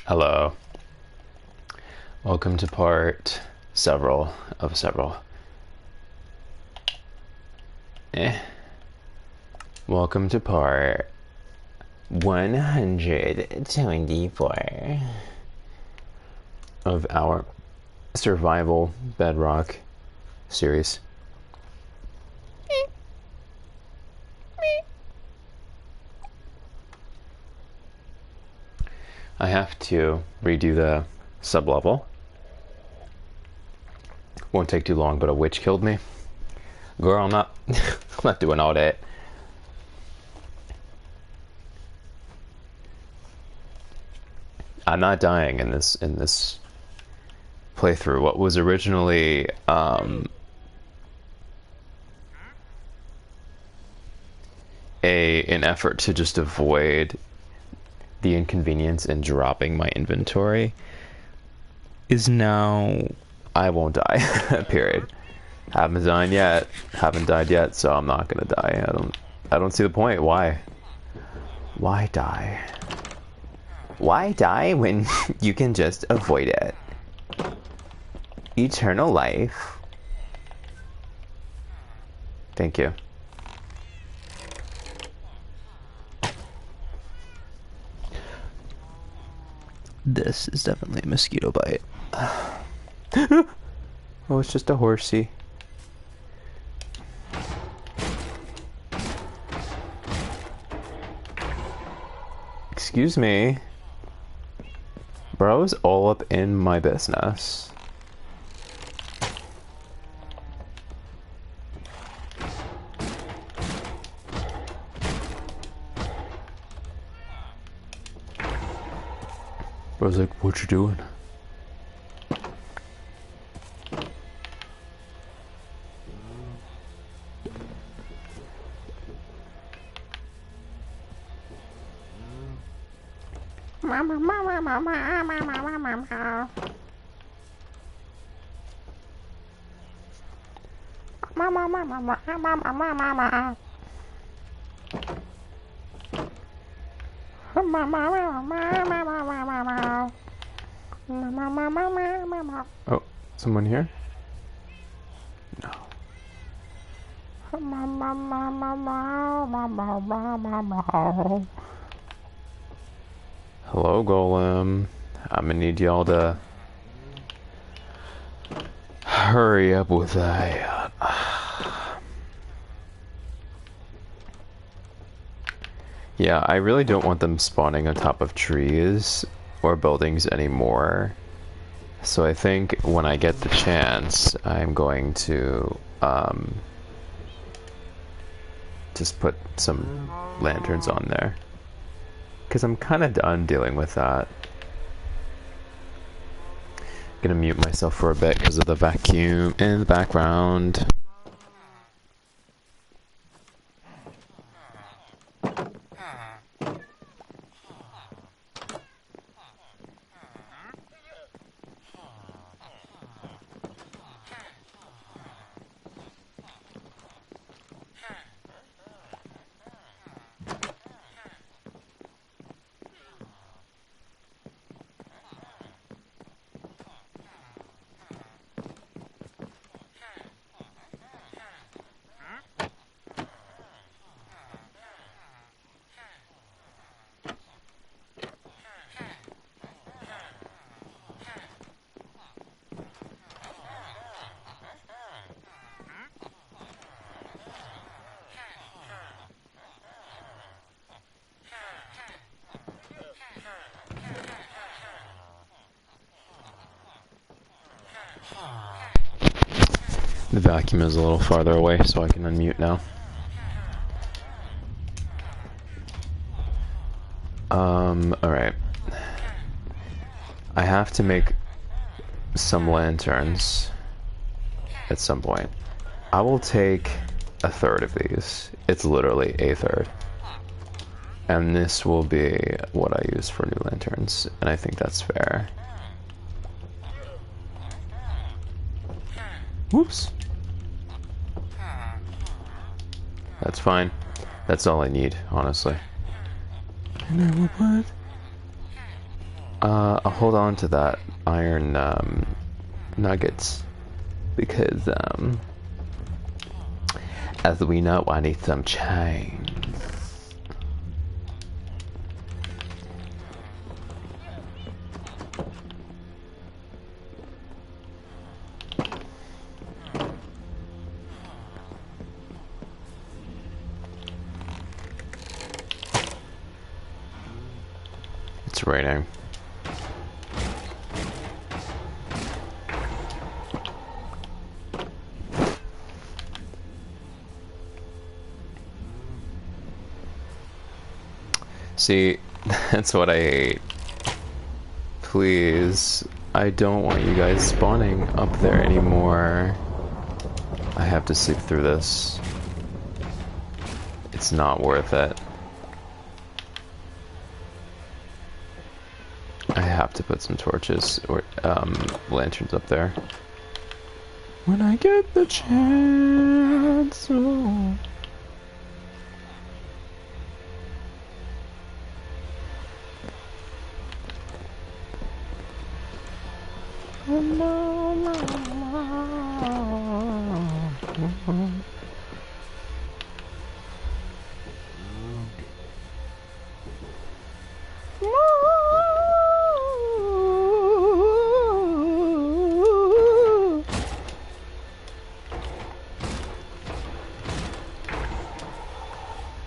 Hello. Welcome to part several of several. Welcome to part 124 of our survival bedrock series. I have to redo the sub-level. Won't take too long, but a witch killed me. Girl, I'm not I'm not doing all that. I'm not dying in this playthrough. What was originally an effort to just avoid the inconvenience in dropping my inventory is now I won't die. Period. Haven't died yet, so I'm not gonna die. I don't see the point. Why die? Why die when you can just avoid it? Eternal life. Thank you. This is definitely a mosquito bite. Oh, it's just a horsey. Excuse me. Bro's all up in my business. Bro's like, what you doing? Oh, someone here? No. Hello, Golem. I'm gonna need y'all to hurry up with that. Yeah, I really don't want them spawning on top of trees or buildings anymore. So I think when I get the chance, I'm going to just put some lanterns on there. Because I'm kind of done dealing with that. Gonna mute myself for a bit because of the vacuum in the background. The vacuum is a little farther away, so I can unmute now. Alright. I have to make some lanterns at some point. I will take a third of these. It's literally a third. And this will be what I use for new lanterns, and I think that's fair. Whoops. That's fine. That's all I need, honestly. And I will put I'll hold on to that iron nuggets because as we know, I need some chains. It's raining. See, that's what I hate. Please, I don't want you guys spawning up there anymore. I have to sleep through this. It's not worth it. I have to put some torches or lanterns up there. When I get the chance. Oh. Oh, no, no, no.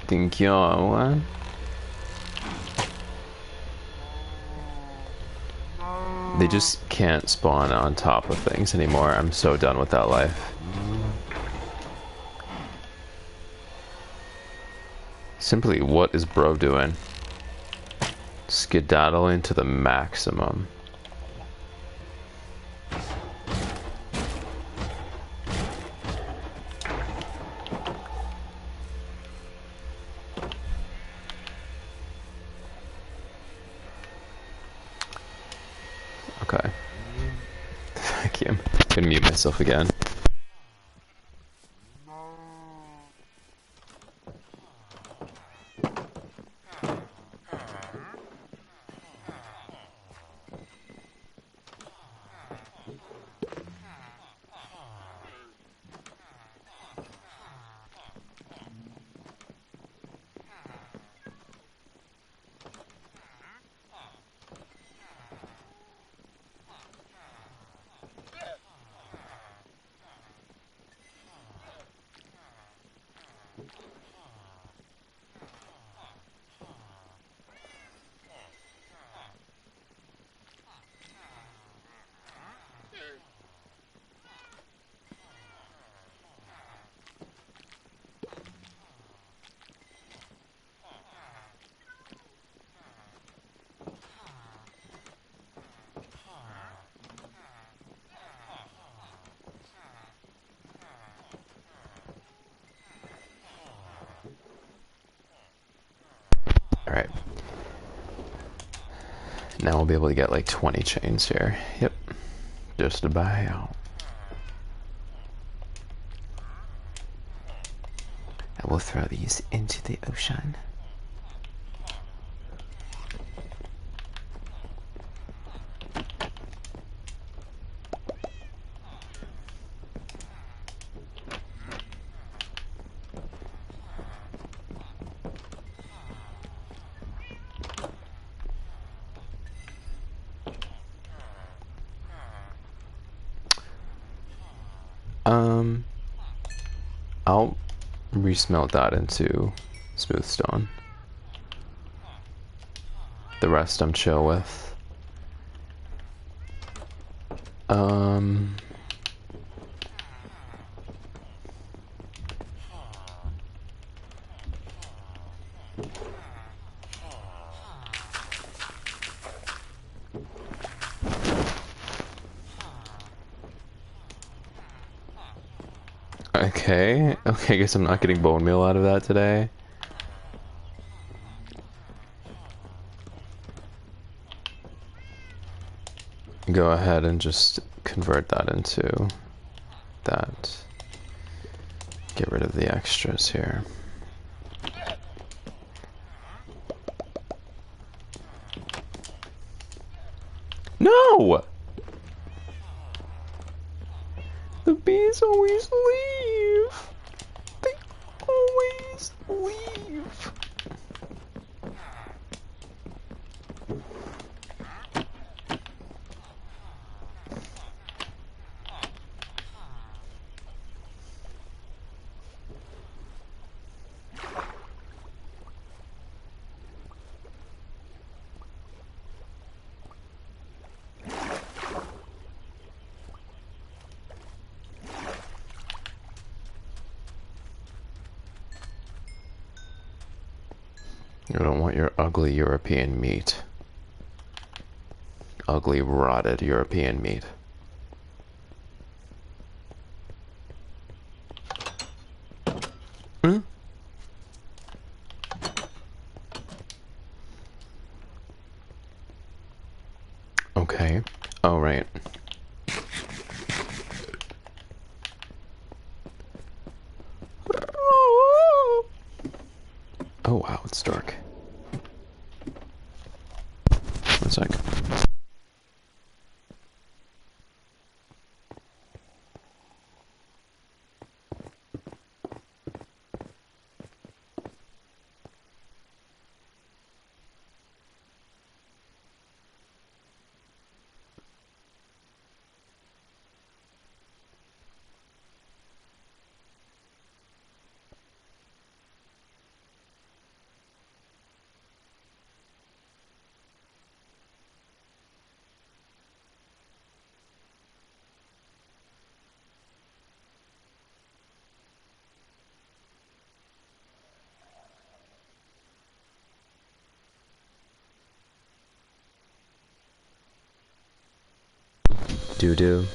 Think you They just can't spawn on top of things anymore. I'm so done with that life. Simply, what is bro doing? Skedaddling to the maximum. Okay. Vacuum. Gonna mute myself again. Alright. Now we'll be able to get like 20 chains here. Yep. Just about. I will throw these into the ocean. I'll resmelt that into smooth stone. The rest I'm chill with. Okay, I guess I'm not getting bone meal out of that today. Go ahead and just convert that into that. Get rid of the extras here. No! The bees always leave. They always leave. You don't want your ugly European meat. Ugly, rotted European meat. Hmm? Okay. Oh, right. Oh, wow, it's dark. One sec. Doo-doo.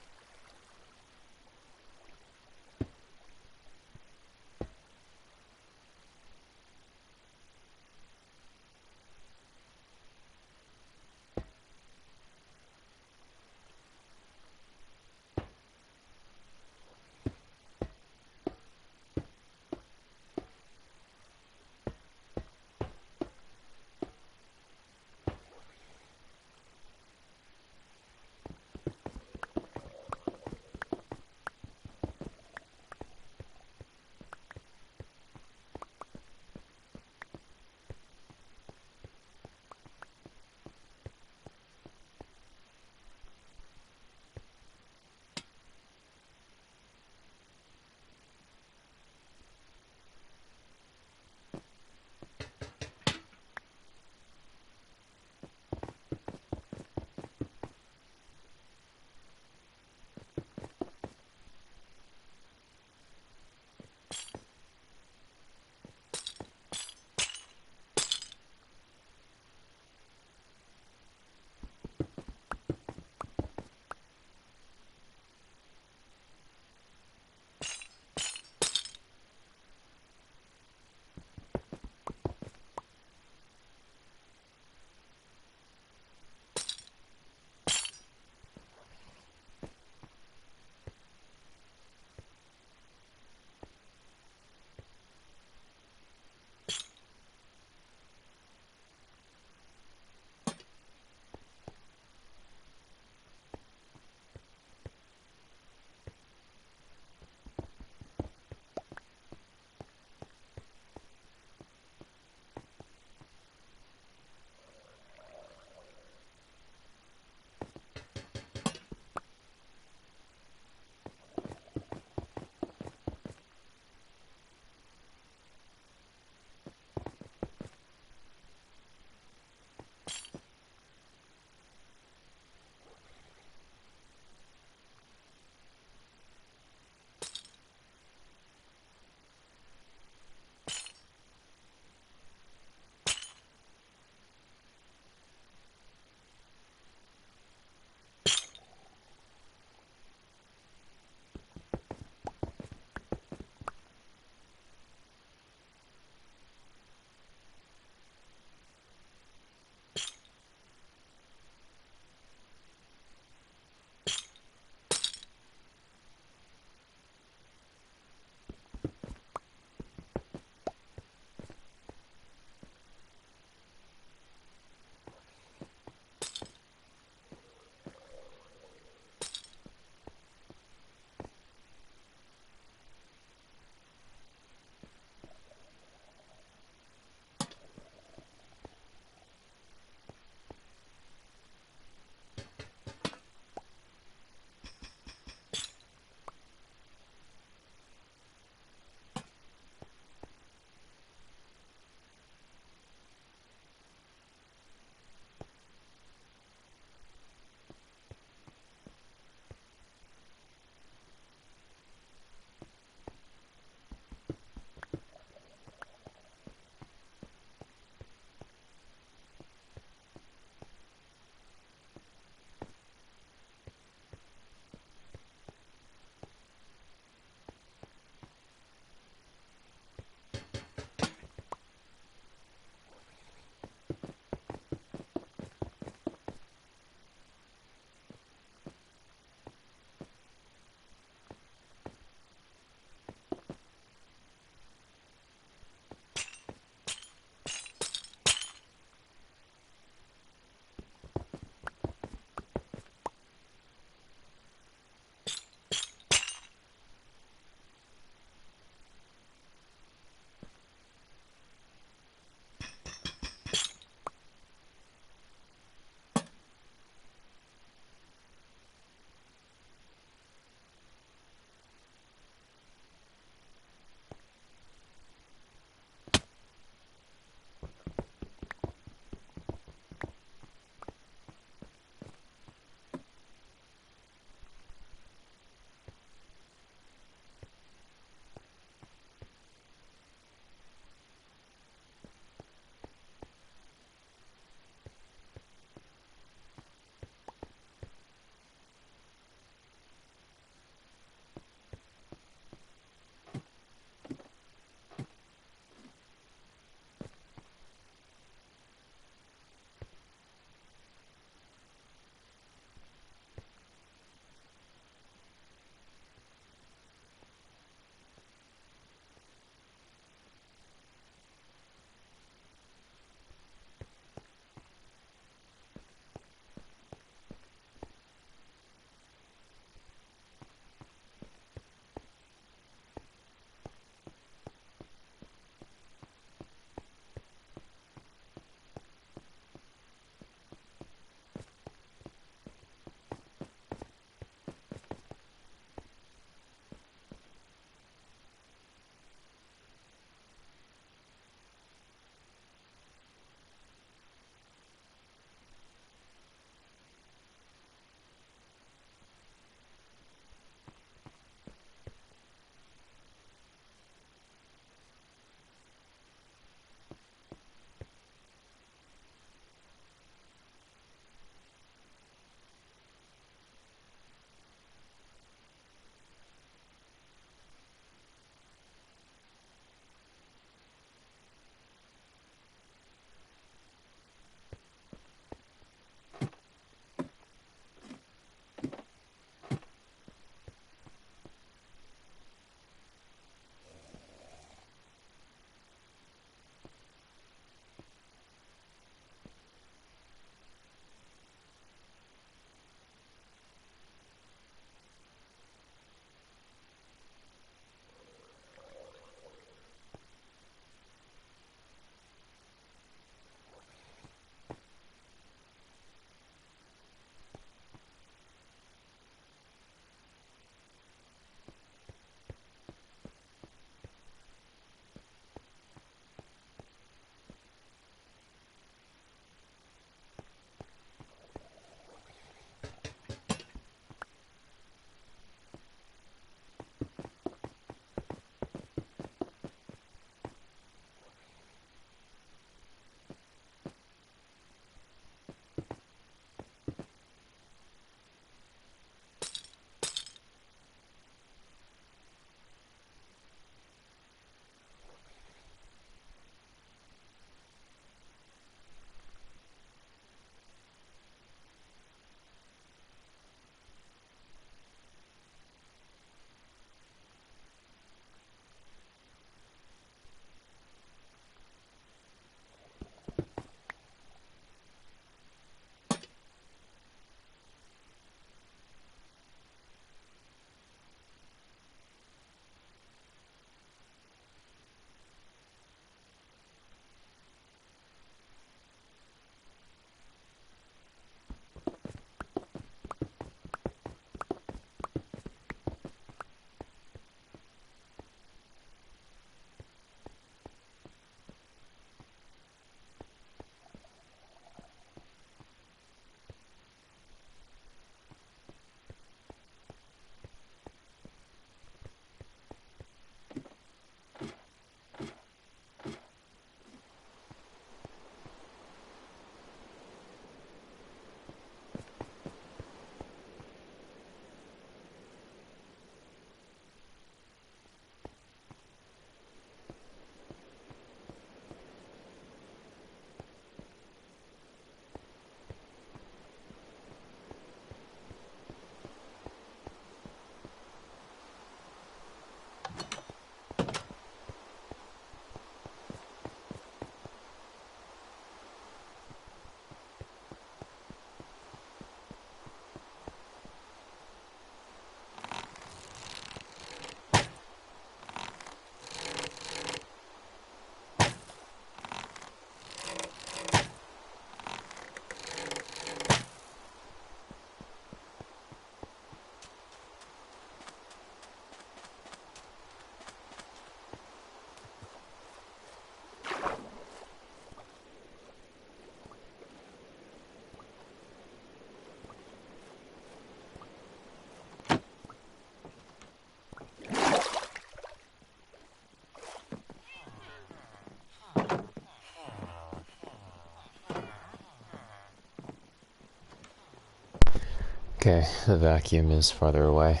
Okay, the vacuum is farther away.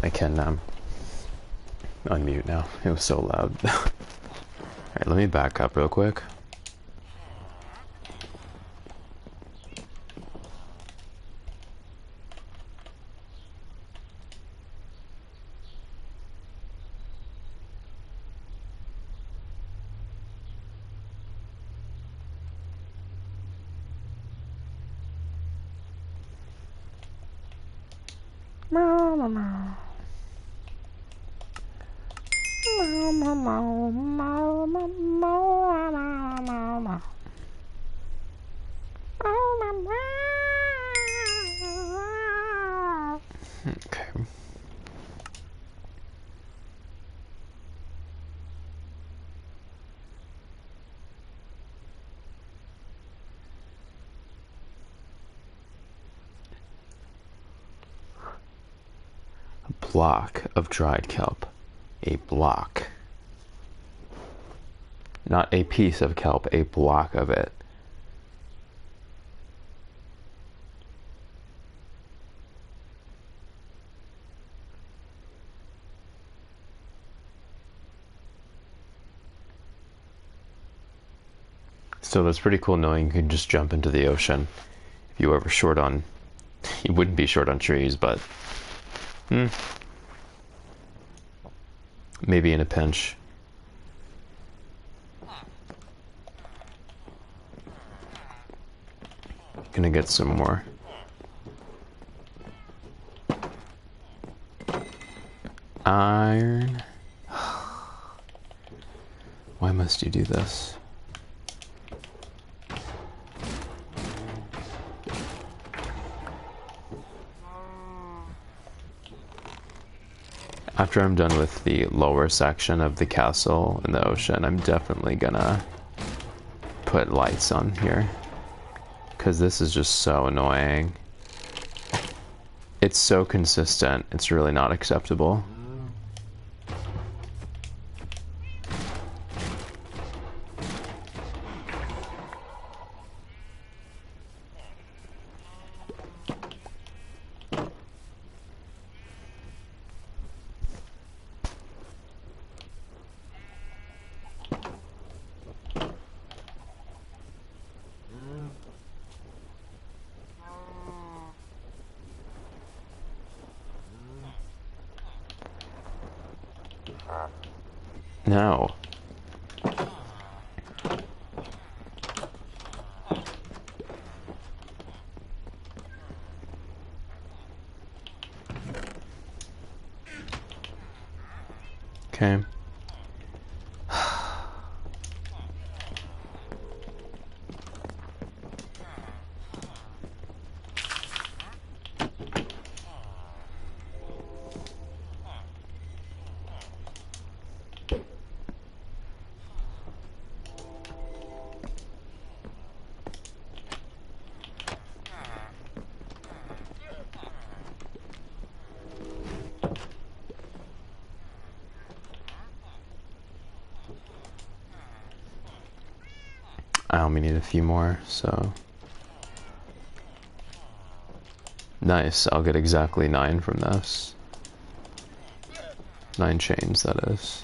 I can unmute now. It was so loud. Alright, let me back up real quick. Okay. A block of dried kelp. A block. Not a piece of kelp, a block of it. So that's pretty cool knowing you can just jump into the ocean. If you were ever short on... You wouldn't be short on trees, but... Maybe in a pinch. Gonna get some more. Iron. Why must you do this? After I'm done with the lower section of the castle in the ocean, I'm definitely gonna put lights on here. Because this is just so annoying. It's so consistent, it's really not acceptable. No. Okay. I only need a few more, so... Nice, I'll get exactly 9 from this. 9 chains, that is.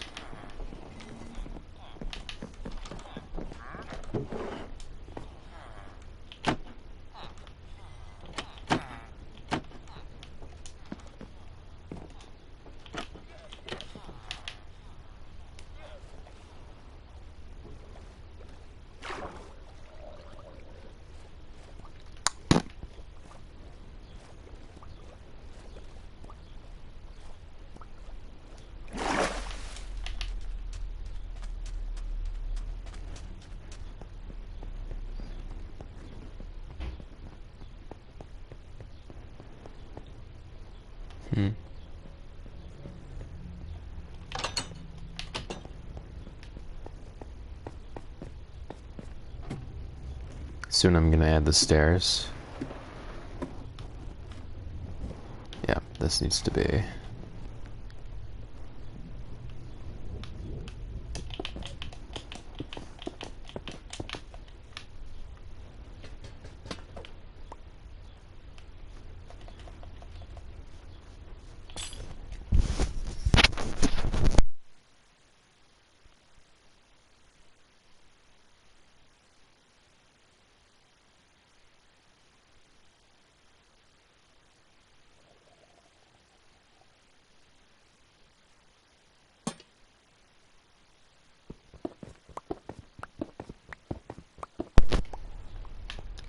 Soon I'm gonna add the stairs. Yeah, this needs to be...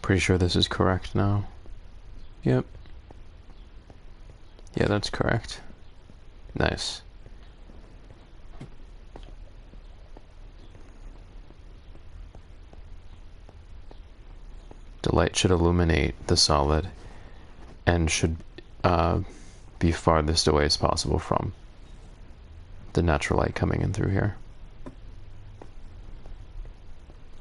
Pretty sure this is correct now. Yep. Yeah, that's correct. Nice. The light should illuminate the solid and should be farthest away as possible from the natural light coming in through here.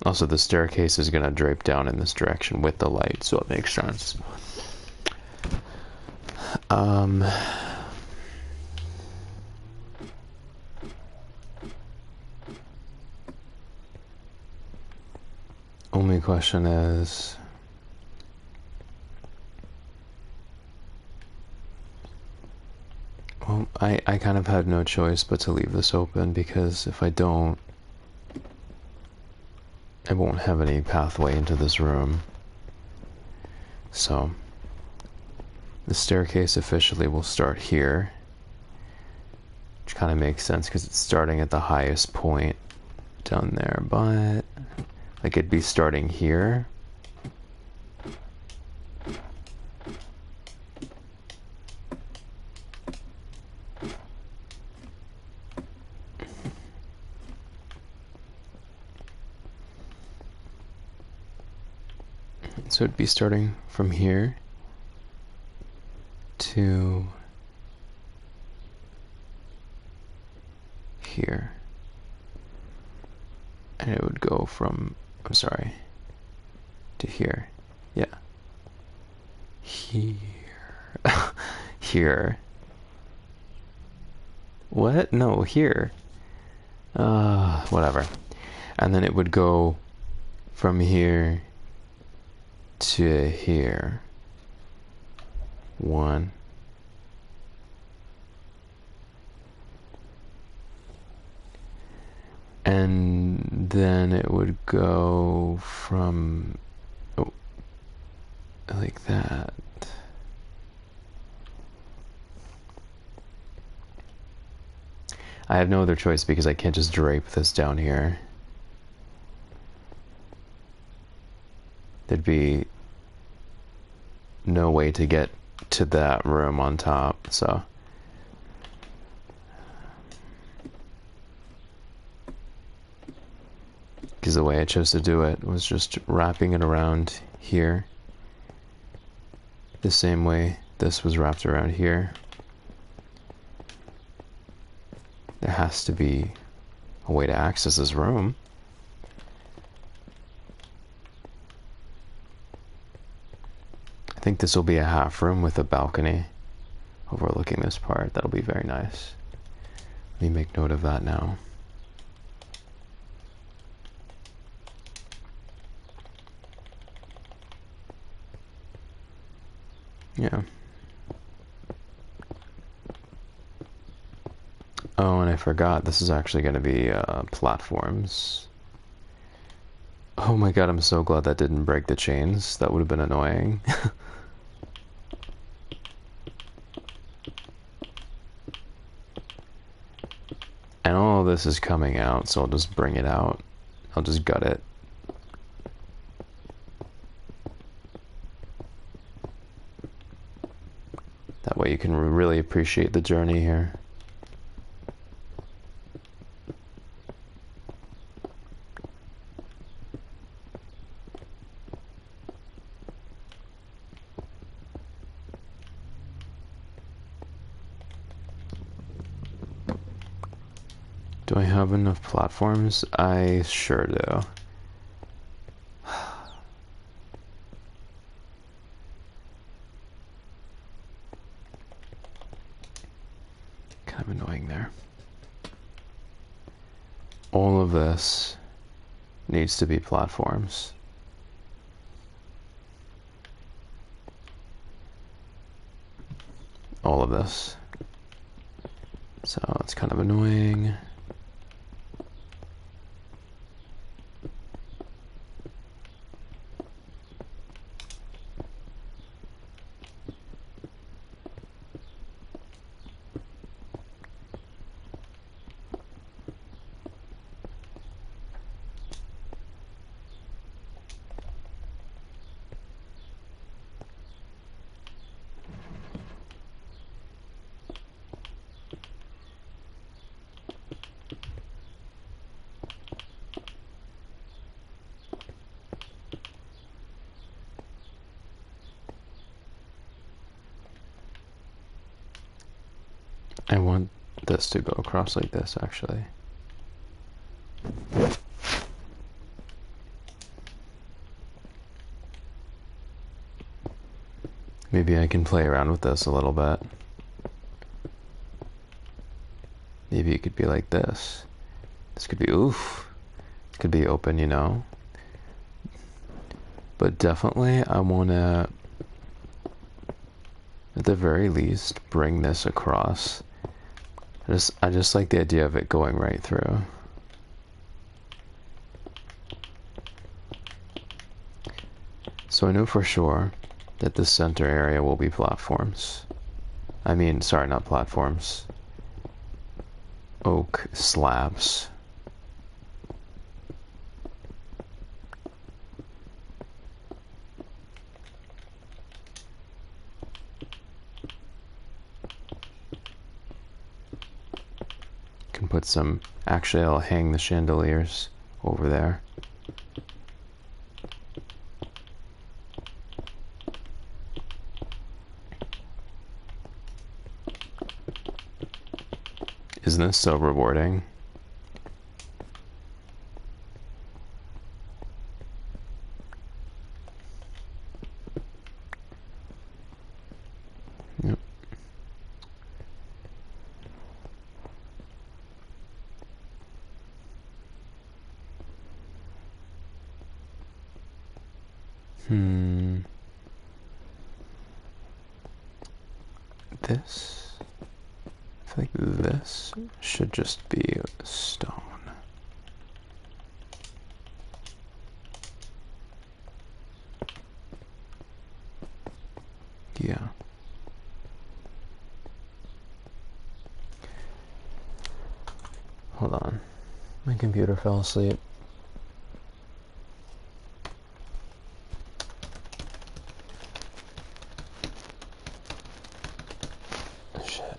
Also, the staircase is going to drape down in this direction with the light, so it makes sense. Only question is... Well, I kind of had no choice but to leave this open, because if I don't, I won't have any pathway into this room. So, the staircase officially will start here, which kind of makes sense because it's starting at the highest point down there, but like it'd be starting here. So it'd be starting from here to here. And it would go from, I'm sorry, to here. Yeah. Here. Here. What? No, here. Whatever. And then it would go from here to here. 1. And then it would go from, oh, like that. I have no other choice because I can't just drape this down here. There'd be no way to get to that room on top, so. Because the way I chose to do it was just wrapping it around here. The same way this was wrapped around here. There has to be a way to access this room. I think this will be a half room with a balcony overlooking this part. That'll be very nice. Let me make note of that now. Yeah. Oh, and I forgot, this is actually going to be platforms. Oh my god, I'm so glad that didn't break the chains. That would have been annoying. And all of this is coming out, so I'll just bring it out. I'll just gut it. That way you can really appreciate the journey here. Do I have enough platforms? I sure do. Kind of annoying there. All of this needs to be platforms. All of this. So it's kind of annoying. I want this to go across like this, actually. Maybe I can play around with this a little bit. Maybe it could be like this. This could be, oof. It could be open, you know? But definitely I want to, at the very least, bring this across. I just like the idea of it going right through. So I know for sure that the center area will be platforms. I mean, sorry, not platforms. Oak slabs. Can put some, actually I'll hang the chandeliers over there. Isn't this so rewarding? Yep. This, I feel like this should just be stone. Yeah. Hold on. My computer fell asleep. Shit.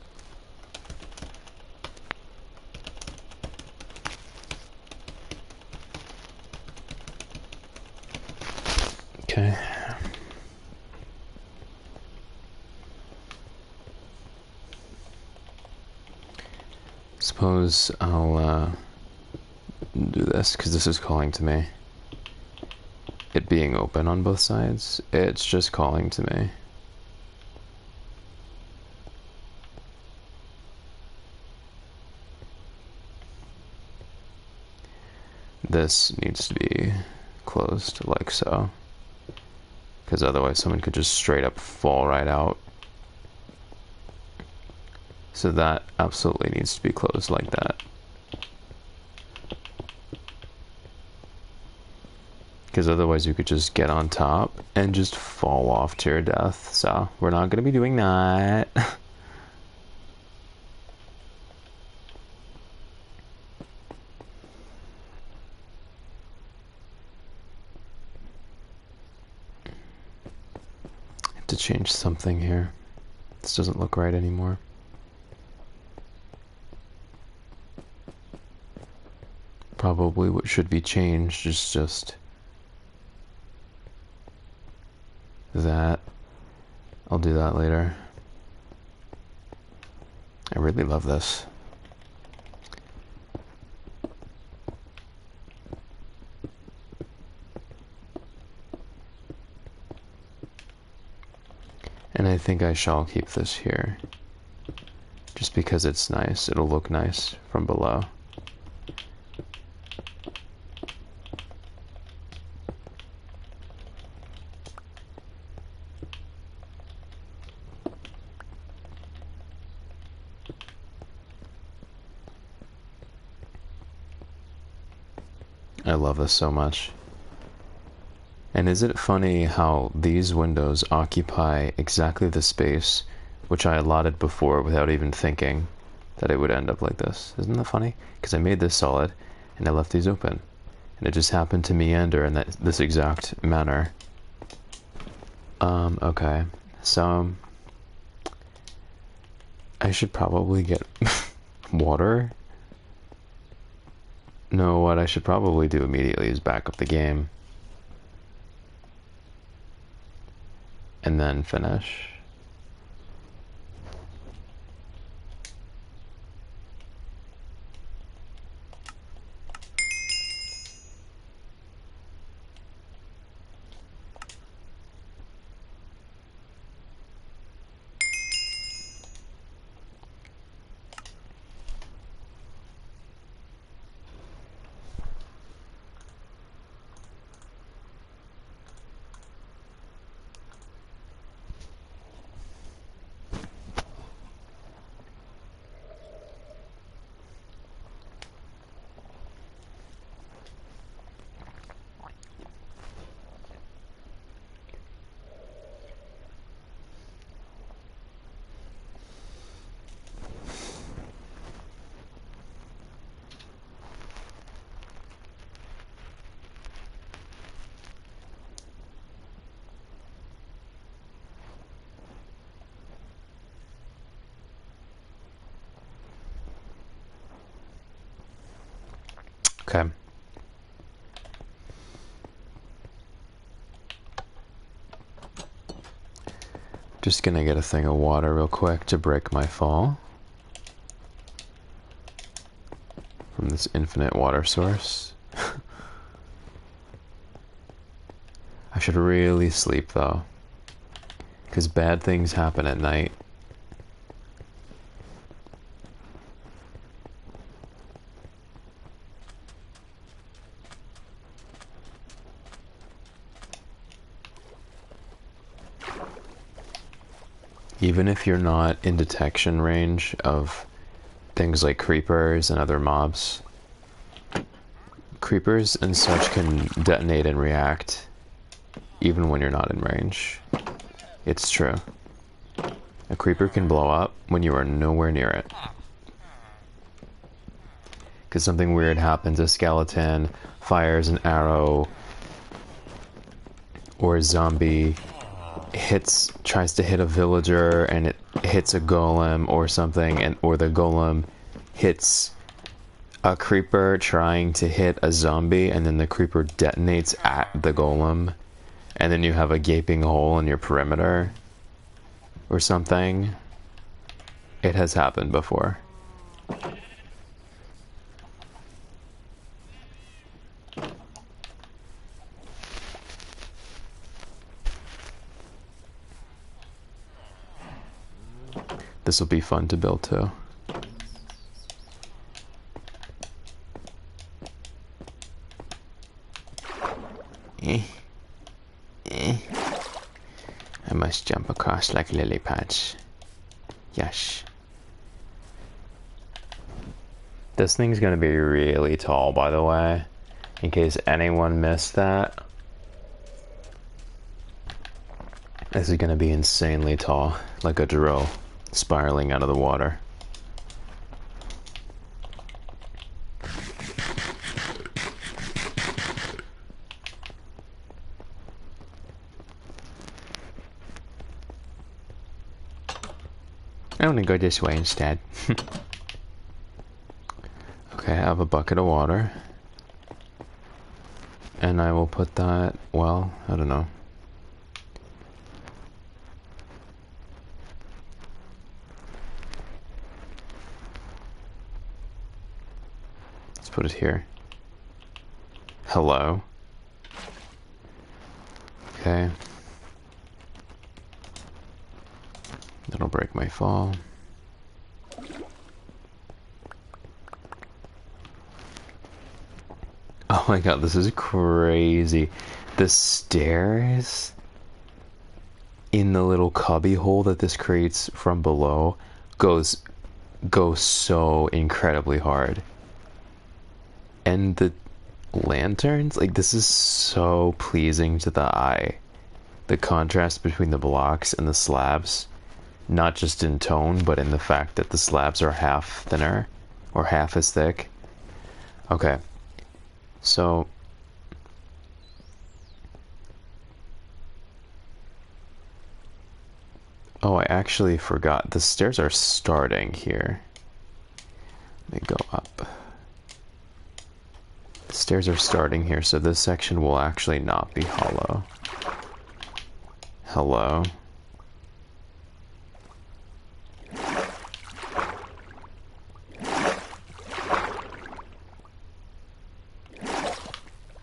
Okay. Suppose I'll do this because this is calling to me. It being open on both sides, it's just calling to me. This needs to be closed like so, because otherwise someone could just straight up fall right out. So that absolutely needs to be closed like that. Because otherwise you could just get on top and just fall off to your death. So we're not going to be doing that. I have to change something here. This doesn't look right anymore. Probably what should be changed is just that. I'll do that later. I really love this. And I think I shall keep this here. Just because it's nice. It'll look nice from below. I love this so much. And is it funny how these windows occupy exactly the space which I allotted before without even thinking that it would end up like this? Isn't that funny? Because I made this solid and I left these open. And it just happened to meander in this exact manner. Okay. So, I should probably get water. No, what I should probably do immediately is back up the game. And then finish. Okay. Just gonna get a thing of water real quick to break my fall from this infinite water source. I should really sleep though, because bad things happen at night. Even if you're not in detection range of things like creepers and other mobs, creepers and such can detonate and react even when you're not in range. It's true. A creeper can blow up when you are nowhere near it. Because something weird happens, a skeleton fires an arrow, or a zombie tries to hit a villager and it hits a golem or something, or the golem hits a creeper trying to hit a zombie, and then the creeper detonates at the golem, and then you have a gaping hole in your perimeter or something. It has happened before. This will be fun to build too. I must jump across like lily pads. Yes. This thing's gonna be really tall, by the way, in case anyone missed that. This is gonna be insanely tall, like a drill spiraling out of the water. I'm gonna go this way instead. Okay, I have a bucket of water. And I will put that, well, I don't know. Let's put it here. Hello. Okay. That'll break my fall. Oh my god, this is crazy. The stairs in the little cubby hole that this creates from below goes so incredibly hard. And the lanterns, like, this is so pleasing to the eye. The contrast between the blocks and the slabs, not just in tone, but in the fact that the slabs are half thinner or half as thick. Okay. So, oh, I actually forgot. The stairs are starting here. Let me go up. The stairs are starting here, so this section will actually not be hollow. Hello.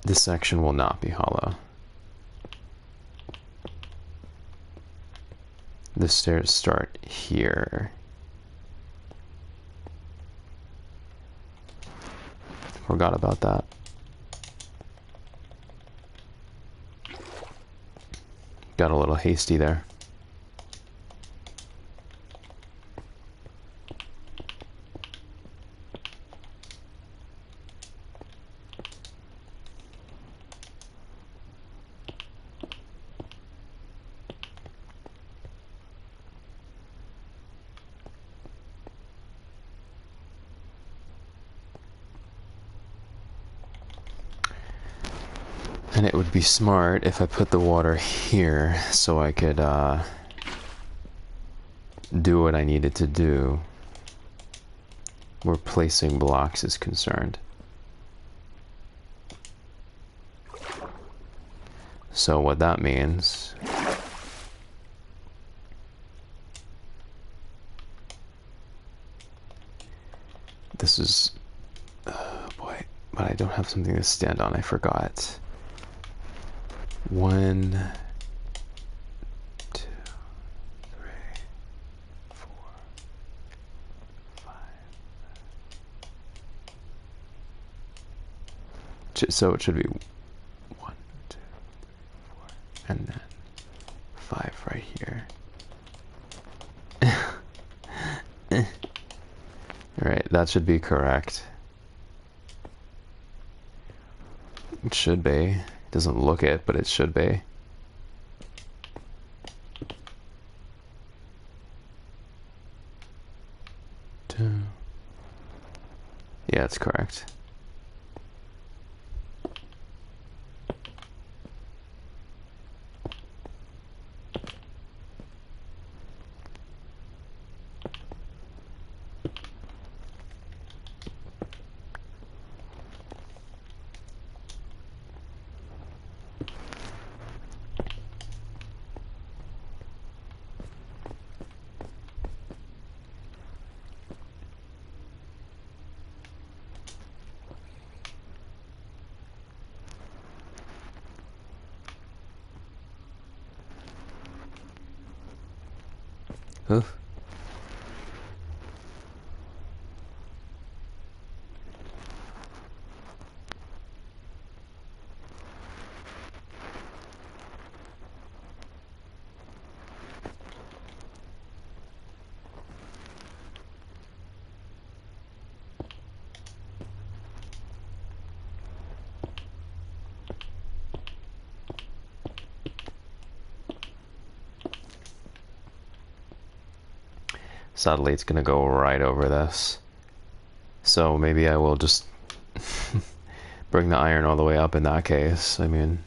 This section will not be hollow. The stairs start here. Forgot about that. Got a little hasty there. And it would be smart if I put the water here so I could do what I needed to do where placing blocks is concerned. So what that means... This is... boy, but I don't have something to stand on, I forgot. 1, 2, 3, 4, 5. So it should be 1, 2, 3, 4, and then 5 right here. Alright, that should be correct. It should be. It doesn't look it, but it should be. Yeah, it's correct. Oof. Sadly, it's gonna go right over this. So maybe I will just bring the iron all the way up in that case. I mean...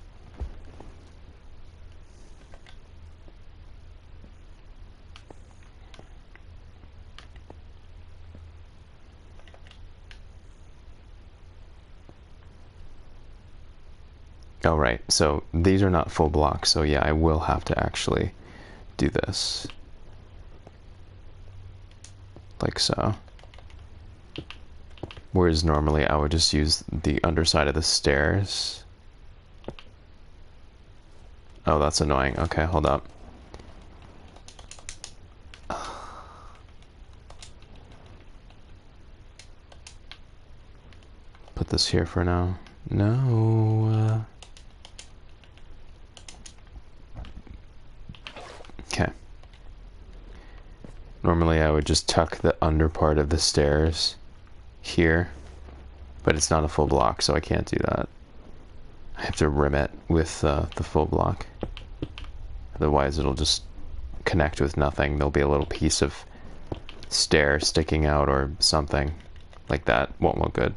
Oh, right. So these are not full blocks. So yeah, I will have to actually do this. Like so. Whereas normally I would just use the underside of the stairs. Oh, that's annoying. Okay, hold up. Put this here for now. No. Okay. Normally I would just tuck the under part of the stairs here, but it's not a full block, so I can't do that. I have to rim it with the full block. Otherwise it'll just connect with nothing. There'll be a little piece of stair sticking out or something like that. Won't look good.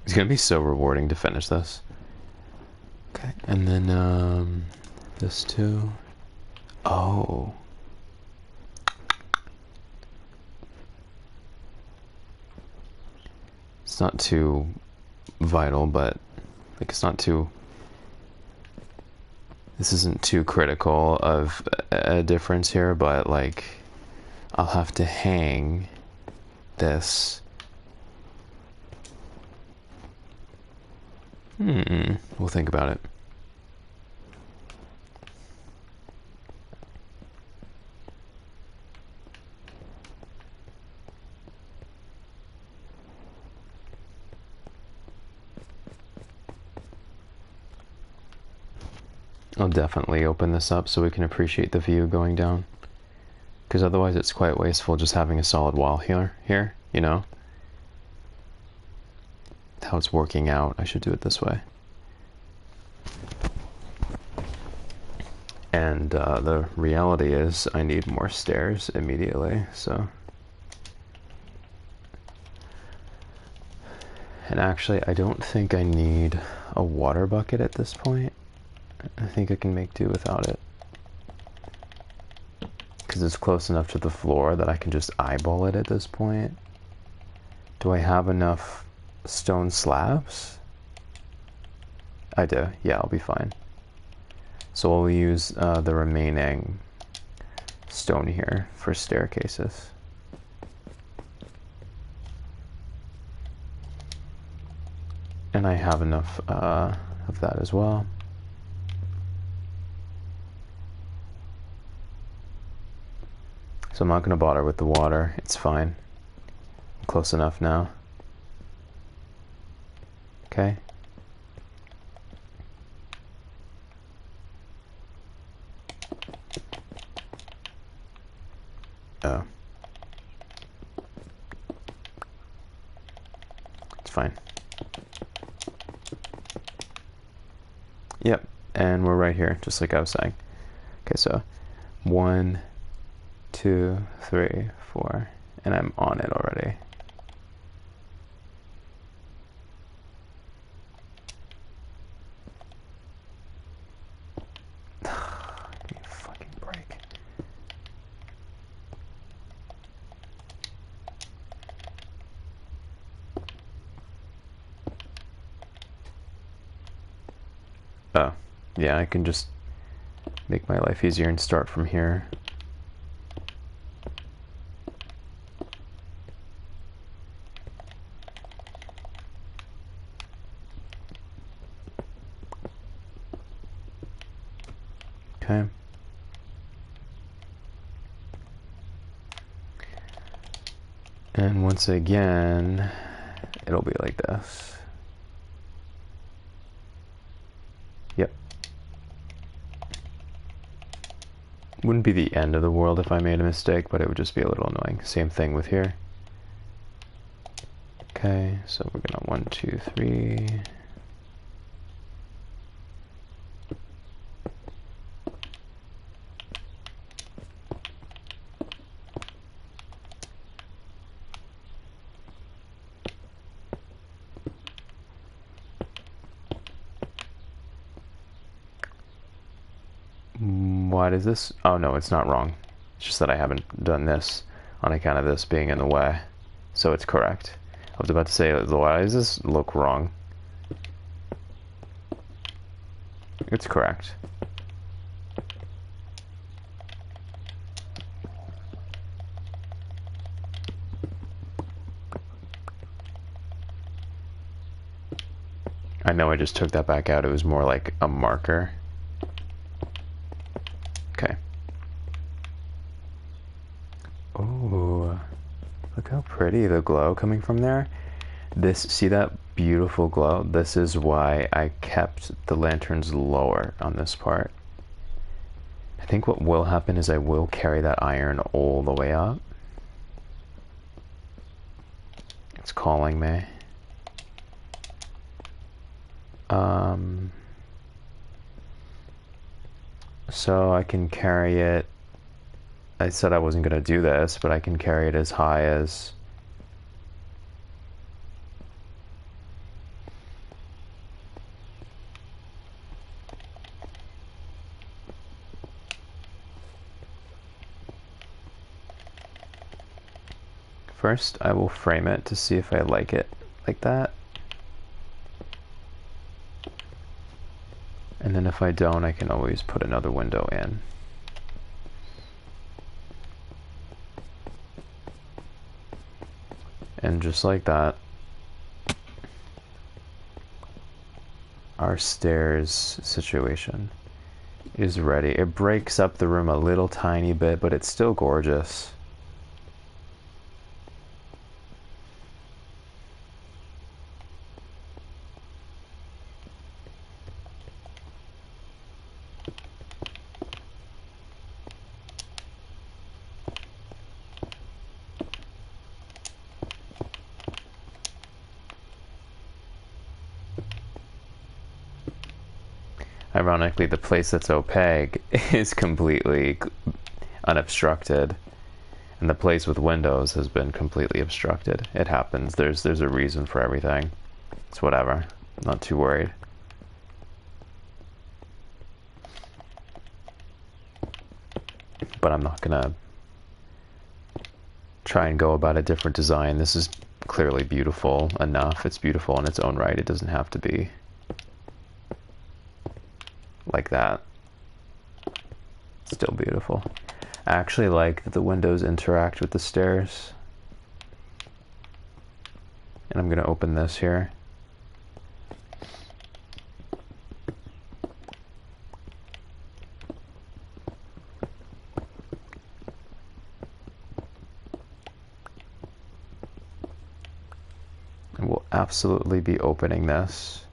It's gonna be so rewarding to finish this. Okay, and then this too. Oh. It's not too vital, but like it's not too... This isn't too critical of a difference here, but like I'll have to hang this. We'll think about it. I'll definitely open this up so we can appreciate the view going down. Because otherwise it's quite wasteful just having a solid wall here, you know? How it's working out, I should do it this way. And the reality is I need more stairs immediately, so... And actually, I don't think I need a water bucket at this point. I think I can make do without it. because it's close enough to the floor that I can just eyeball it at this point. Do I have enough stone slabs? I do. Yeah, I'll be fine. So we'll use the remaining stone here for staircases. And I have enough of that as well. So I'm not going to bother with the water. It's fine. I'm close enough now. Okay. Oh. It's fine. Yep, and we're right here, just like I was saying. Okay, so 1, 2, 3, 4, and I'm on it already. Give me a fucking break. Oh, yeah, I can just make my life easier and start from here. Okay. And once again, it'll be like this. Yep. Wouldn't be the end of the world if I made a mistake, but it would just be a little annoying. Same thing with here. Okay, so we're gonna 1, 2, 3. Why does this? Oh no, it's not wrong. It's just that I haven't done this on account of this being in the way. So it's correct. I was about to say, why does this look wrong? It's correct. I know I just took that back out. It was more like a marker. Okay. Oh, look how pretty the glow coming from there. This, see that beautiful glow? This is why I kept the lanterns lower on this part. I think what will happen is I will carry that iron all the way up. It's calling me. So I can carry it. I said I wasn't going to do this, but I can carry it as high as... First, I will frame it to see if I like it like that. And then if I don't, I can always put another window in. And just like that, our stairs situation is ready. It breaks up the room a little tiny bit, but it's still gorgeous. Ironically, the place that's opaque is completely unobstructed, and the place with windows has been completely obstructed. It happens. There's a reason for everything. It's whatever. I'm not too worried. But I'm not gonna try and go about a different design. This is clearly beautiful enough. It's beautiful in its own right. It doesn't have to be like that. Still beautiful. I actually like that the windows interact with the stairs. And I'm going to open this here. And we'll absolutely be opening this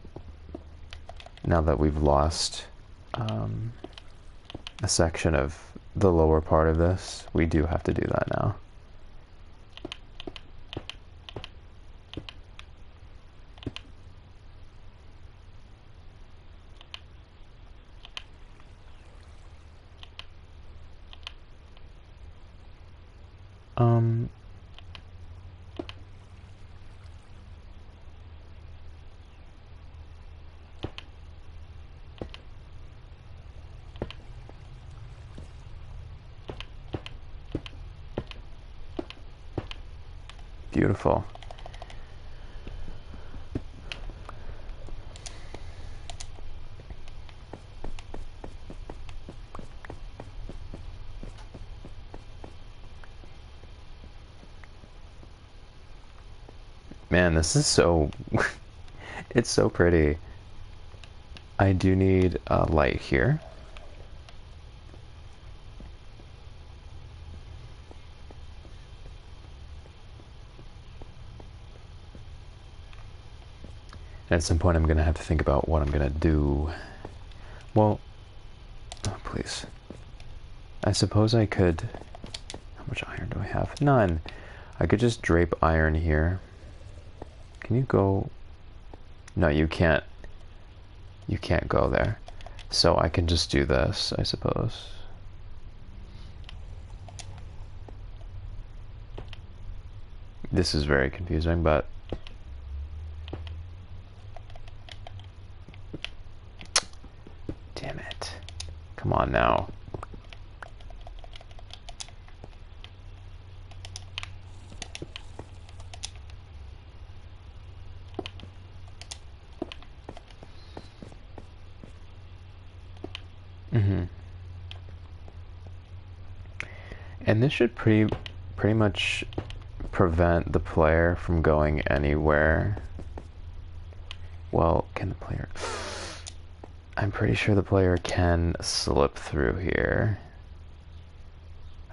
now that we've lost a section of the lower part of this. We do have to do that now. Beautiful. Man, this is so... it's so pretty. I do need a light here. At some point I'm going to have to think about what I'm going to do. Well, oh, please. I suppose I could... How much iron do I have? None. I could just drape iron here. Can you go... No, you can't. You can't go there. So I can just do this, I suppose. This is very confusing, but... Damn it. Come on now. And this should pretty much prevent the player from going anywhere. Well, can the player... I'm pretty sure the player can slip through here.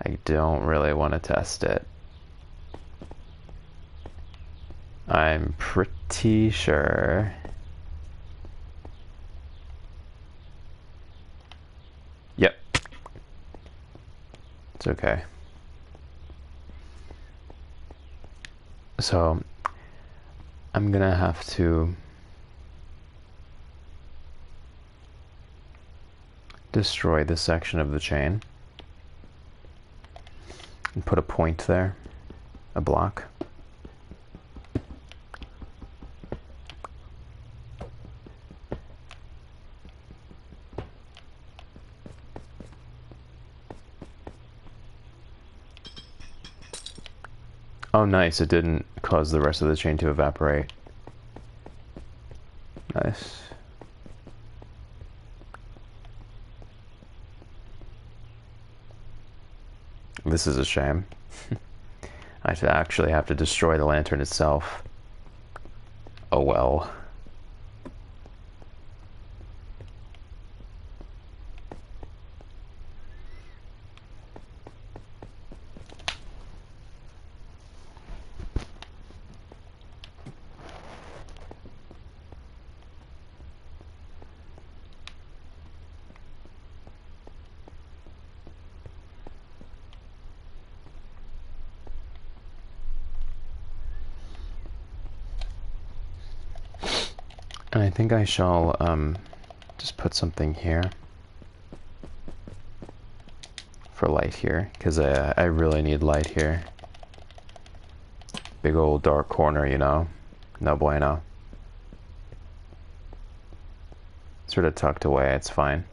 I don't really want to test it. I'm pretty sure. Yep. It's okay. So, I'm gonna have to destroy this section of the chain and put a point there, a block. Oh nice, it didn't cause the rest of the chain to evaporate. Nice. This is a shame. I actually have to destroy the lantern itself. Oh well. And I think I shall just put something here for light here, because I really need light here. Big old dark corner, you know. No bueno. Sort of tucked away, it's fine.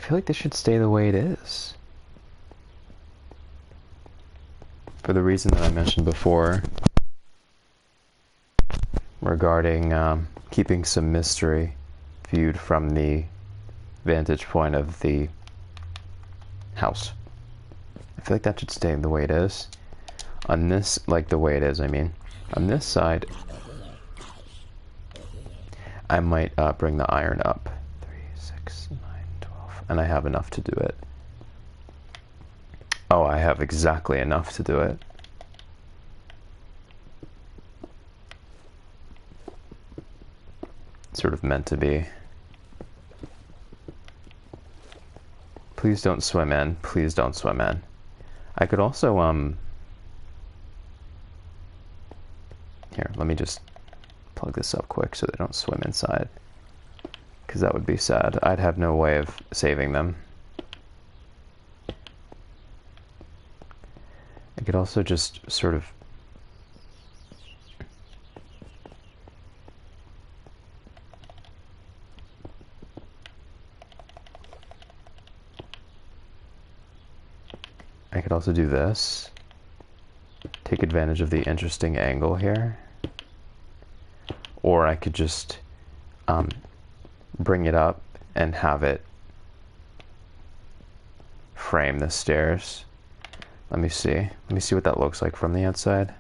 feel like this should stay the way it is. For the reason that I mentioned before regarding keeping some mystery viewed from the vantage point of the house. I feel like that should stay the way it is. On this, like the way it is, I mean. On this side, I might bring the iron up. 3, 6, 9, 12. And I have enough to do it. Oh, I have exactly enough to do it. Sort of meant to be. Please don't swim in. Please don't swim in. I could also, here, let me just plug this up quick so they don't swim inside. Because that would be sad. I'd have no way of saving them. I could also just sort of I could also do this. Take advantage of the interesting angle here. Or I could just bring it up and have it frame the stairs. Let me see. Let me see what that looks like from the outside.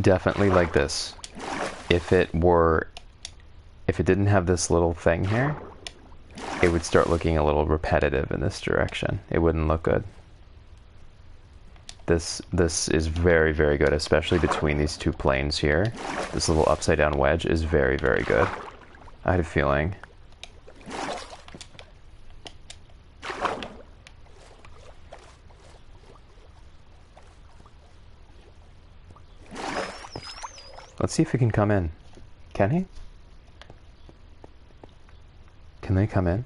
Definitely like this. If it didn't have this little thing here, it would start looking a little repetitive in this direction. It wouldn't look good. This is very, very good, especially between these two planes here. This little upside down wedge is very, very good. I had a feeling. Let's see if he can come in. Can he? Can they come in?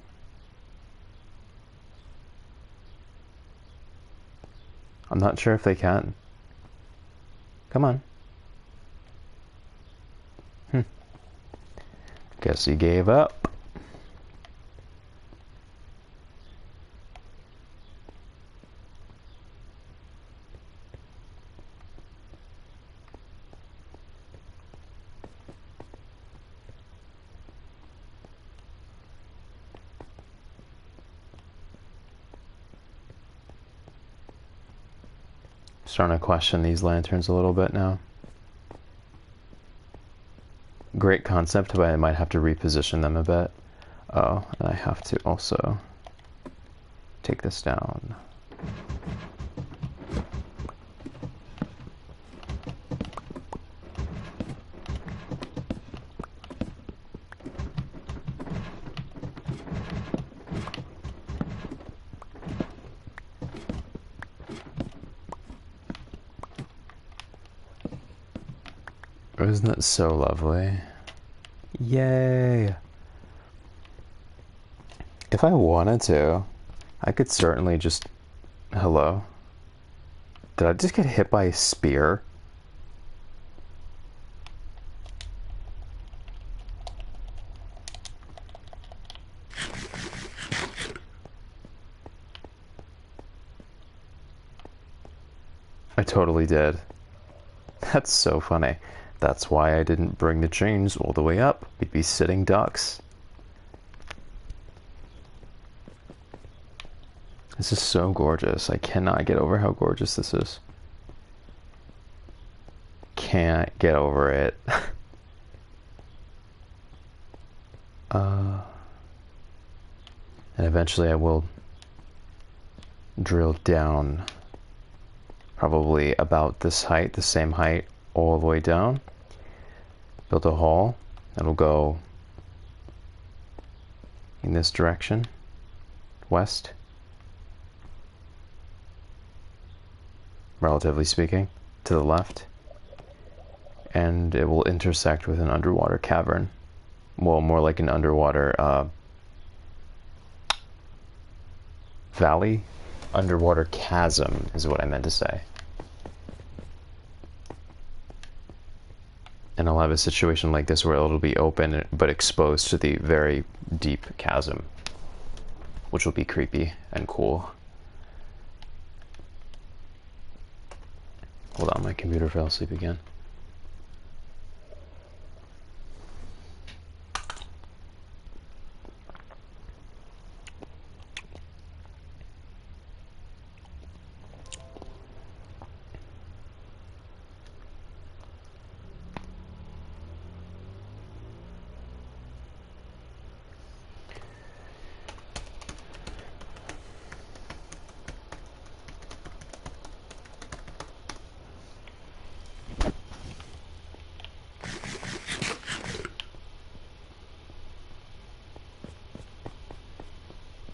I'm not sure if they can. Come on. Guess he gave up. Starting to question these lanterns a little bit now. Great concept, but I might have to reposition them a bit. Oh, and I have to also take this down. Isn't that so lovely? Yay! If I wanted to, I could certainly just... Hello? Did I just get hit by a spear? I totally did. That's so funny. That's why I didn't bring the chains all the way up. We'd be sitting ducks. This is so gorgeous. I cannot get over how gorgeous this is. Can't get over it. And eventually I will drill down probably about this height, the same height, all the way down. Build a hole that'll go in this direction, west, relatively speaking, to the left, and it will intersect with an underwater cavern well, more like an underwater valley, underwater chasm is what I meant to say. And I'll have a situation like this where it'll be open but exposed to the very deep chasm, which will be creepy and cool. Hold on, my computer fell asleep again.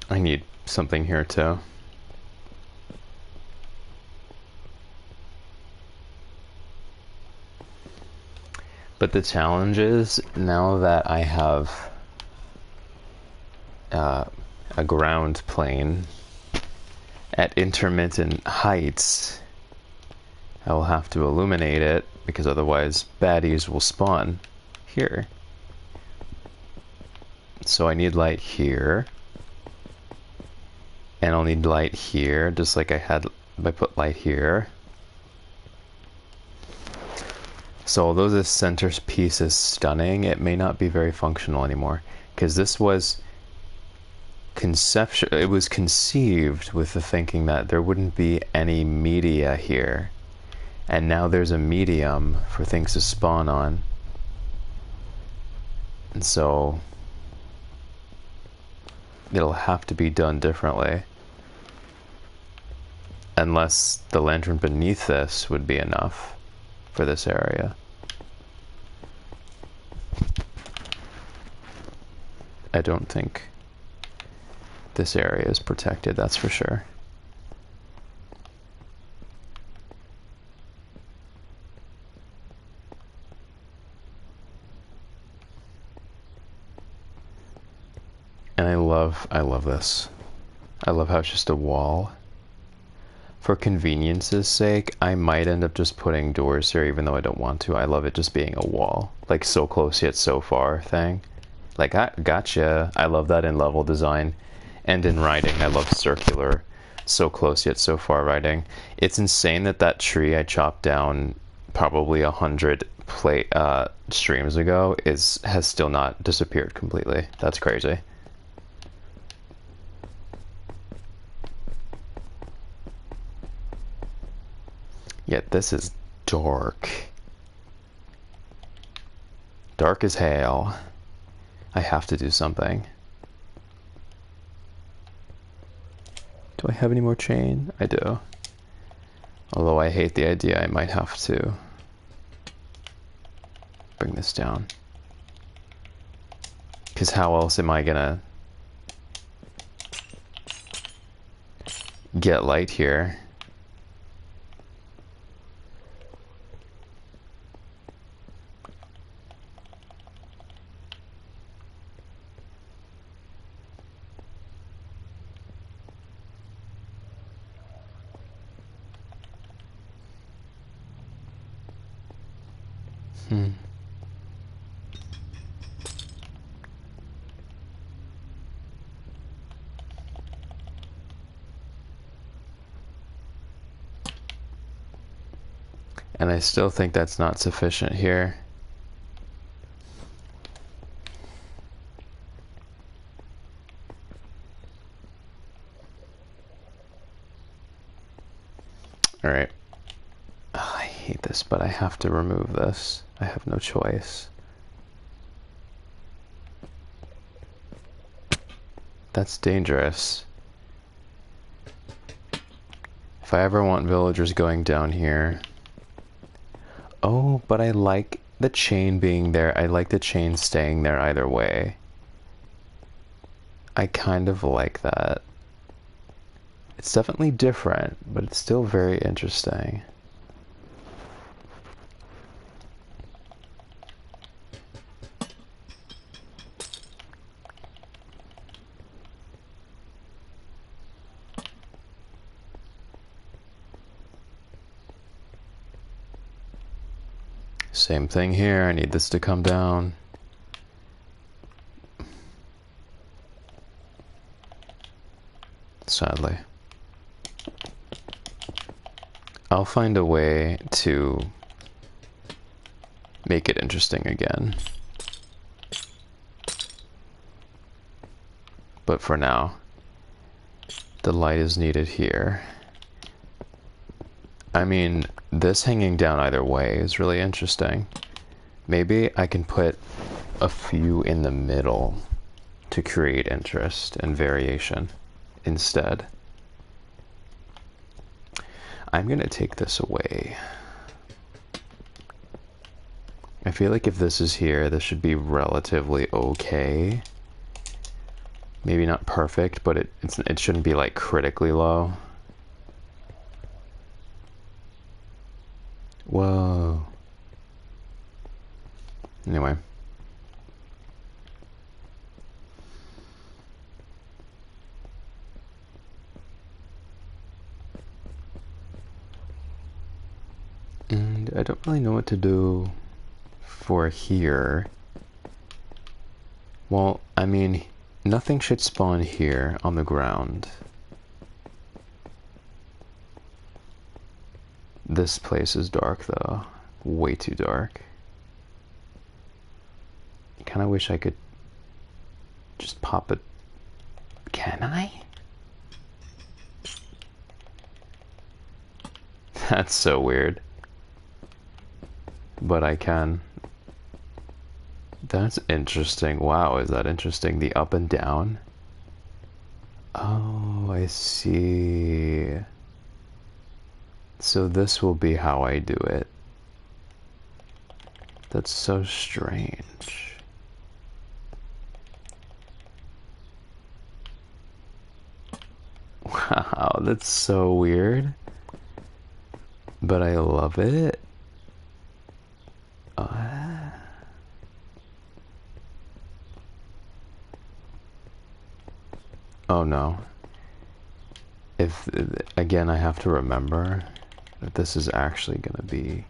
I need something here too. But the challenge is, now that I have a ground plane at intermittent heights, I will have to illuminate it, because otherwise baddies will spawn here. So I need light here. And I'll need light here, just like I had, I put light here. So although this center piece is stunning, it may not be very functional anymore. Because this was conceptual, it was conceived with the thinking that there wouldn't be any media here. And now there's a medium for things to spawn on. And so it'll have to be done differently. Unless the lantern beneath this would be enough for this area. I don't think this area is protected, that's for sure. And I love this. I love how it's just a wall. For convenience's sake, I might end up just putting doors here even though I don't want to. I love it just being a wall. Like so close yet so far thing. Like, I gotcha. I love that in level design. And in writing, I love circular, so close yet so far writing. It's insane that that tree I chopped down probably 100 streams ago has still not disappeared completely. That's crazy. Yet this is dark. Dark as hell. I have to do something. Do I have any more chain? I do. Although I hate the idea, I might have to bring this down. Because how else am I gonna get light here? And I still think that's not sufficient here. Alright. Oh, I hate this, but I have to remove this. I have no choice. That's dangerous. If I ever want villagers going down here... Oh, but I like the chain being there. I like the chain staying there either way. I kind of like that. It's definitely different, but it's still very interesting. Same thing here. I need this to come down. Sadly. I'll find a way to make it interesting again. But for now, the light is needed here. I mean, this hanging down either way is really interesting. Maybe I can put a few in the middle to create interest and variation instead. I'm gonna take this away. I feel like if this is here, this should be relatively okay. Maybe not perfect, but it shouldn't be like critically low. Whoa. Anyway. And I don't really know what to do for here. Well, I mean, nothing should spawn here on the ground. This place is dark though. Way too dark. I kinda wish I could just pop it. Can I? That's so weird. But I can. That's interesting. Wow, is that interesting? The up and down? Oh, I see. So this will be how I do it. That's so strange. Wow, that's so weird. But I love it. Oh no. If, again, I have to remember that this is actually gonna be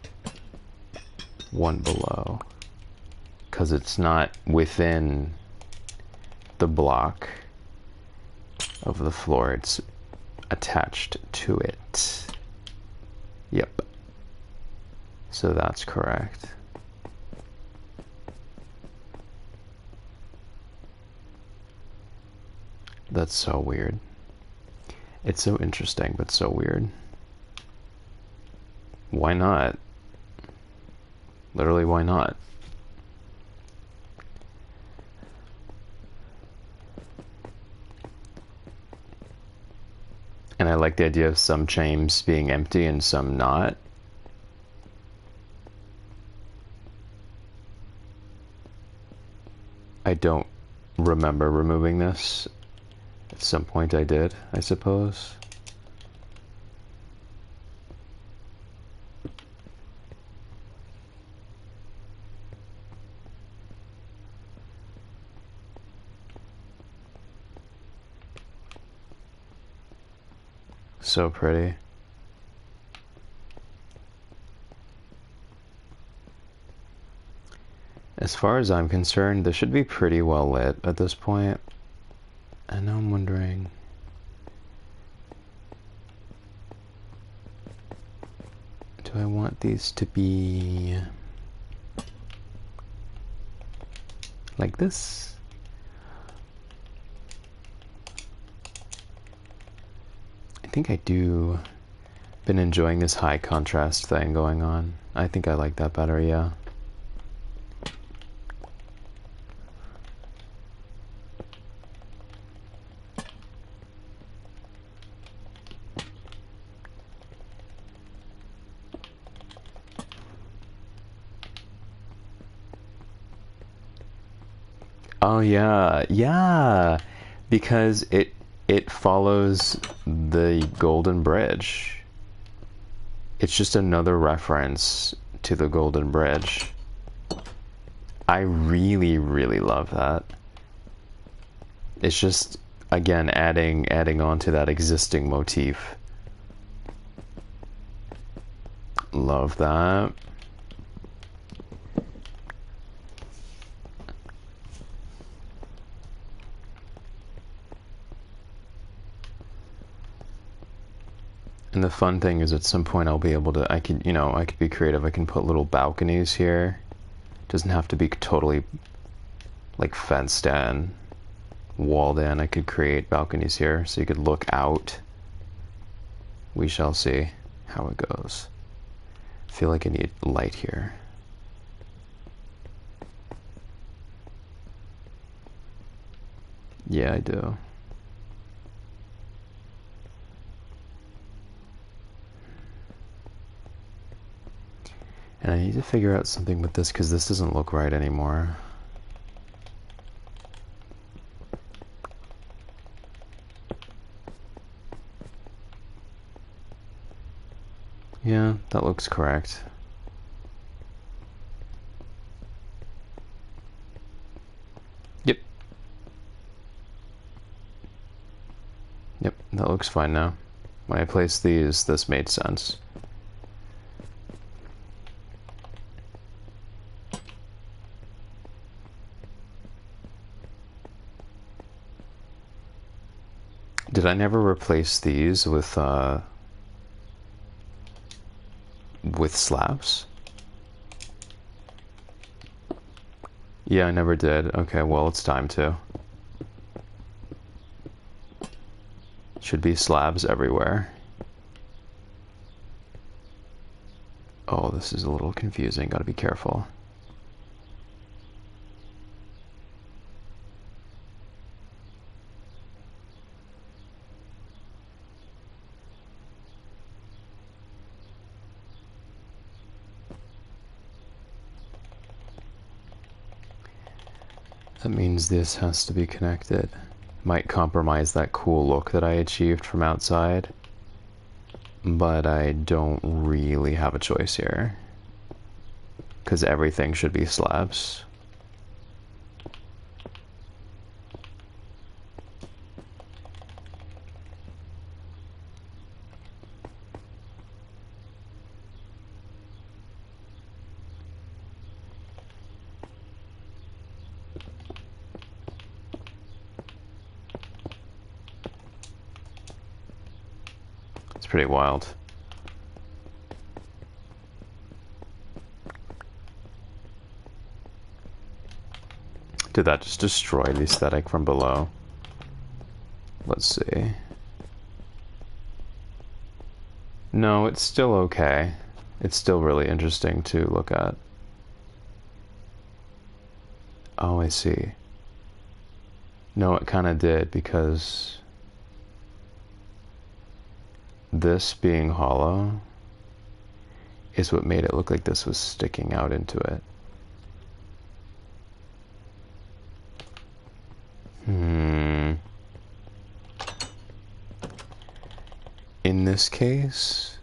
one below. Because it's not within the block of the floor, it's attached to it. Yep. So that's correct. That's so weird. It's so interesting, but so weird. Why not? Literally, why not? And I like the idea of some chambers being empty and some not. I don't remember removing this. At some point I did, I suppose. So pretty. As far as I'm concerned, this should be pretty well lit at this point. And now I'm wondering... do I want these to be... like this? I think I do... been enjoying this high contrast thing going on. I think I like that better, yeah. Oh yeah, yeah, because it follows the Golden Bridge. It's just another reference to the Golden Bridge. I really, really love that. It's just, again, adding on to that existing motif. Love that. the fun thing is at some point I'll be able to, I could, I could be creative. I can put little balconies here. Doesn't have to be totally like fenced in, walled in. I could create balconies here so you could look out. We shall see how it goes. I feel like I need light here. Yeah, I do. And I need to figure out something with this because this doesn't look right anymore. Yeah, that looks correct. Yep. Yep, that looks fine now. When I placed these, this made sense. Did I never replace these with slabs? Yeah, I never did. Okay, well, it's time to. Should be slabs everywhere. Oh, this is a little confusing. Gotta be careful. That means this has to be connected. Might compromise that cool look that I achieved from outside, but I don't really have a choice here because everything should be slabs. Pretty wild. Did that just destroy the aesthetic from below? Let's see. No, it's still okay. It's still really interesting to look at. Oh, I see. No, it kind of did because this being hollow is what made it look like this was sticking out into it. In this case,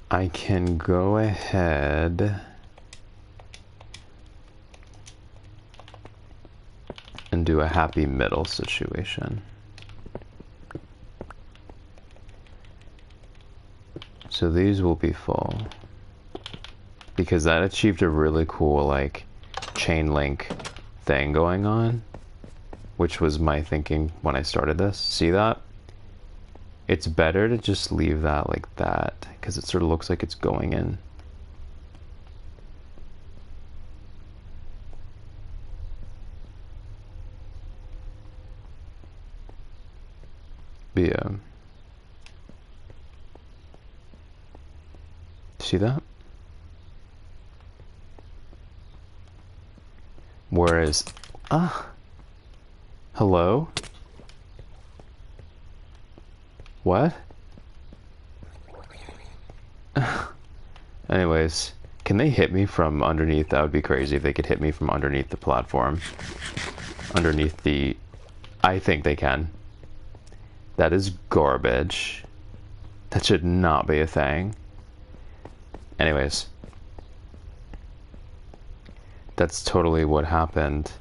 I can go ahead and do a happy middle situation. So these will be full because that achieved a really cool like chain link thing going on, which was my thinking when I started this. See that? It's better to just leave that like that because it sort of looks like it's going in. Yeah. See that? Whereas, hello? What? Anyways, can they hit me from underneath? That would be crazy if they could hit me from underneath the platform. Underneath the... I think they can. That is garbage. That should not be a thing. Anyways. That's totally what happened.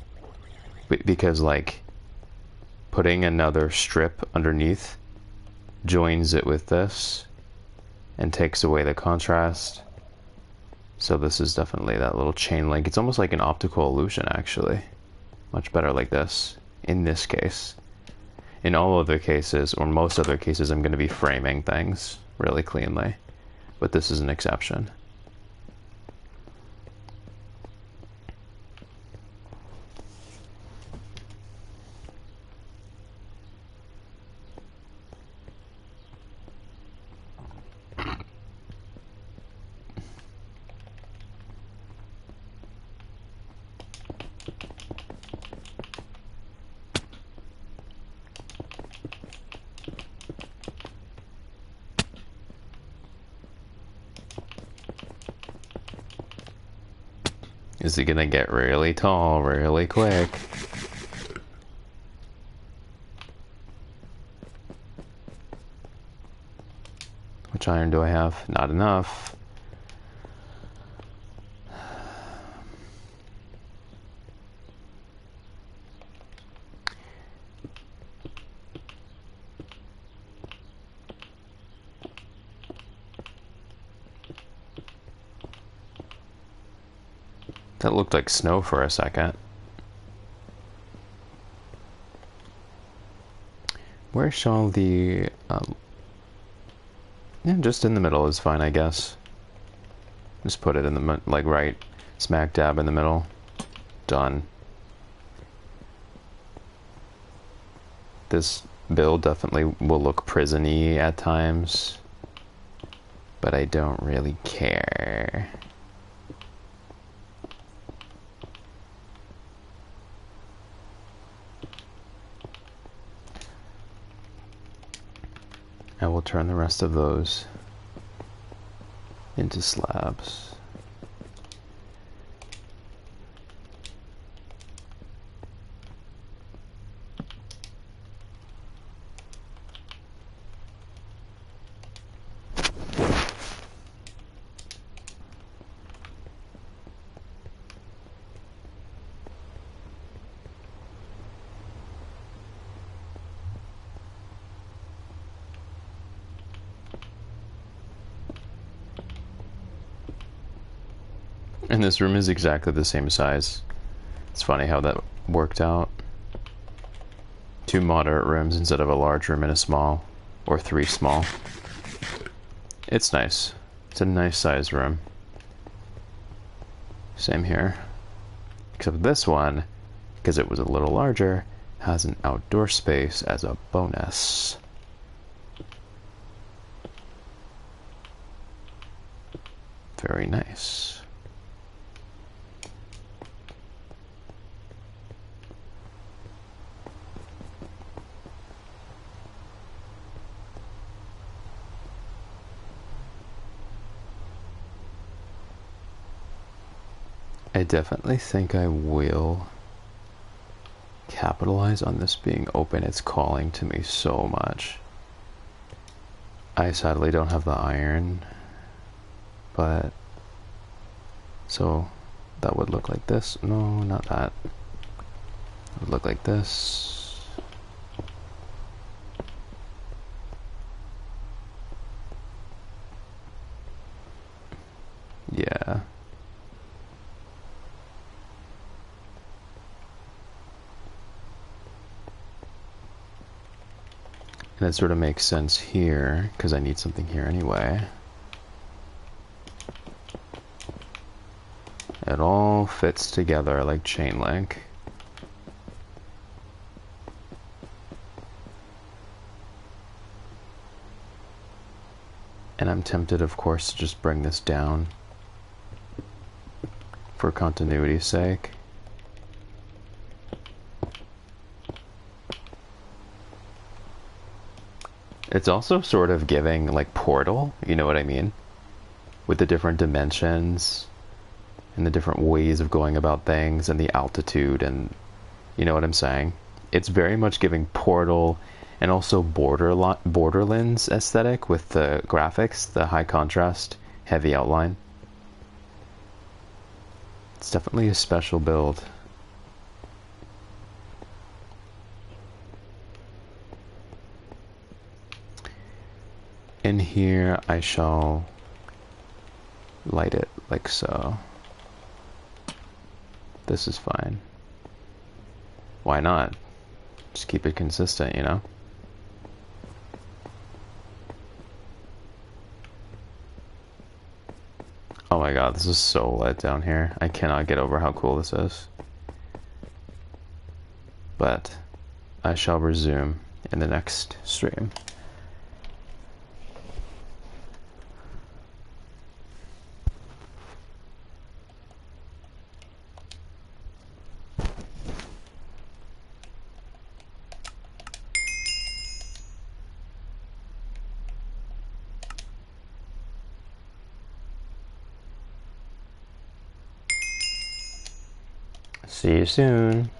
Because, like, putting another strip underneath joins it with this and takes away the contrast. So this is definitely that little chain link. It's almost like an optical illusion, actually. Much better like this, in this case. In all other cases, or most other cases, I'm going to be framing things really cleanly. But this is an exception. Is it gonna get really tall really quick? Which iron do I have? Not enough. That looked like snow for a second. Where shall the... yeah, just in the middle is fine, I guess. Just put it in the, like, right smack dab in the middle. Done. This build definitely will look prison-y at times, but I don't really care. I will turn the rest of those into slabs. And this room is exactly the same size. It's funny how that worked out. 2 moderate rooms instead of a large room and a small, or 3 small. It's nice. It's a nice size room. Same here. Except this one, because it was a little larger, has an outdoor space as a bonus. Very nice. I definitely think I will capitalize on this being open. It's calling to me so much. I sadly don't have the iron, but so that would look like this. No, not that. It would look like this. Yeah. And it sort of makes sense here, because I need something here anyway. It all fits together like chain link. And I'm tempted, of course, to just bring this down for continuity's sake. It's also sort of giving, like, Portal, you know what I mean? With the different dimensions and the different ways of going about things and the altitude and, you know what I'm saying? It's very much giving Portal and also Borderlands aesthetic with the graphics, the high contrast, heavy outline. It's definitely a special build. In here, I shall light it like so. This is fine. Why not? Just keep it consistent, you know? Oh my god, this is so lit down here. I cannot get over how cool this is. But I shall resume in the next stream. See you soon.